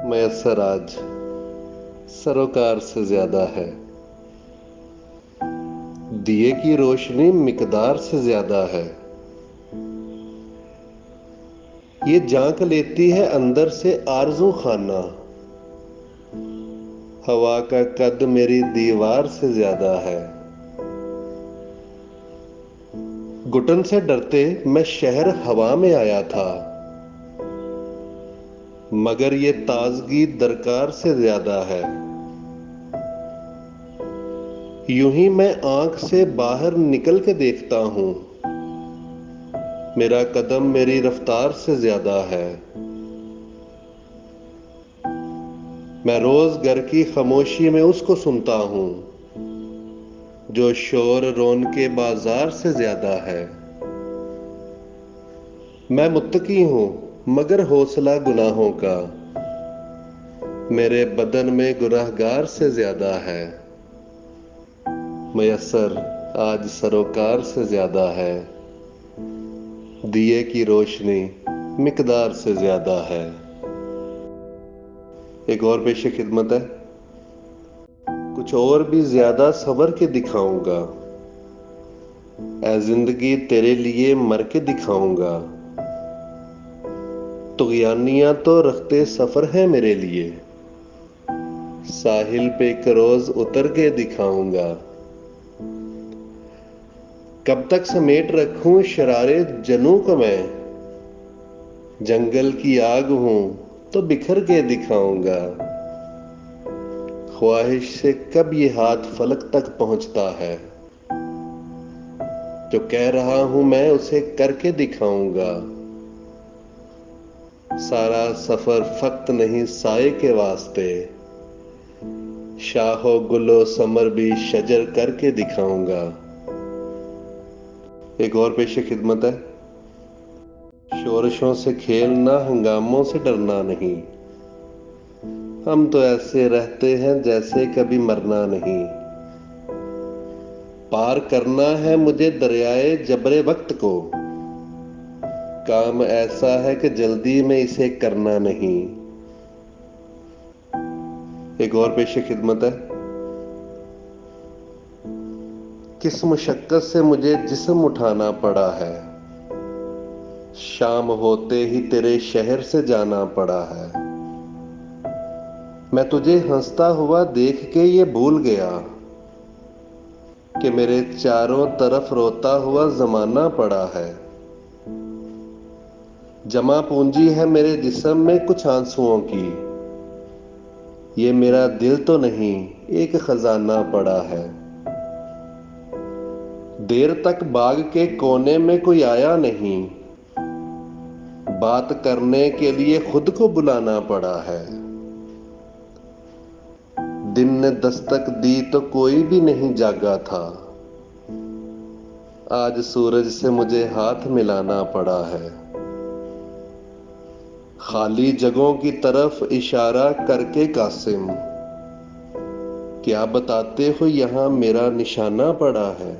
میسر آج سروکار سے زیادہ ہے، دیے کی روشنی مقدار سے زیادہ ہے۔ یہ جھانک لیتی ہے اندر سے آرزو خانہ، ہوا کا قد میری دیوار سے زیادہ ہے۔ گھٹن سے ڈرتے میں شہر ہوا میں آیا تھا، مگر یہ تازگی درکار سے زیادہ ہے۔ یوں ہی میں آنکھ سے باہر نکل کے دیکھتا ہوں، میرا قدم میری رفتار سے زیادہ ہے۔ میں روز گھر کی خاموشی میں اس کو سنتا ہوں جو شور رون کے بازار سے زیادہ ہے۔ میں متقی ہوں مگر حوصلہ گناہوں کا میرے بدن میں گنہگار سے زیادہ ہے۔ میسر آج سروکار سے زیادہ ہے، دیے کی روشنی مقدار سے زیادہ ہے۔ ایک اور پیش خدمت ہے۔ کچھ اور بھی زیادہ سنور کے دکھاؤں گا، اے زندگی تیرے لیے مر کے دکھاؤں گا۔ طغیانیاں تو رختے سفر ہے میرے لیے، ساحل پہ ایک روز اتر کے دکھاؤں گا۔ کب تک سمیٹ رکھوں شرارے جنوں کو میں، جنگل کی آگ ہوں تو بکھر کے دکھاؤں گا۔ خواہش سے کب یہ ہاتھ فلک تک پہنچتا ہے، جو کہہ رہا ہوں میں اسے کر کے دکھاؤں گا۔ سارا سفر فقط نہیں سائے کے واسطے، شاہ و گل و ثمر بھی شجر کر کے دکھاؤں گا۔ ایک اور پیش خدمت ہے۔ شورشوں سے کھیلنا، ہنگاموں سے ڈرنا نہیں، ہم تو ایسے رہتے ہیں جیسے کبھی مرنا نہیں۔ پار کرنا ہے مجھے دریائے جبر وقت کو، کام ایسا ہے کہ جلدی میں اسے کرنا نہیں۔ ایک اور پیش خدمت ہے۔ کس مشقت سے مجھے جسم اٹھانا پڑا ہے، شام ہوتے ہی تیرے شہر سے جانا پڑا ہے۔ میں تجھے ہنستا ہوا دیکھ کے یہ بھول گیا کہ میرے چاروں طرف روتا ہوا زمانہ پڑا ہے۔ جمع پونجی ہے میرے جسم میں کچھ آنسوؤں کی، یہ میرا دل تو نہیں ایک خزانہ پڑا ہے۔ دیر تک باغ کے کونے میں کوئی آیا نہیں، بات کرنے کے لیے خود کو بلانا پڑا ہے۔ دن نے دستک دی تو کوئی بھی نہیں جاگا تھا، آج سورج سے مجھے ہاتھ ملانا پڑا ہے۔ خالی جگہوں کی طرف اشارہ کر کے قاسم، کیا بتاتے ہو یہاں میرا نشانہ پڑا ہے۔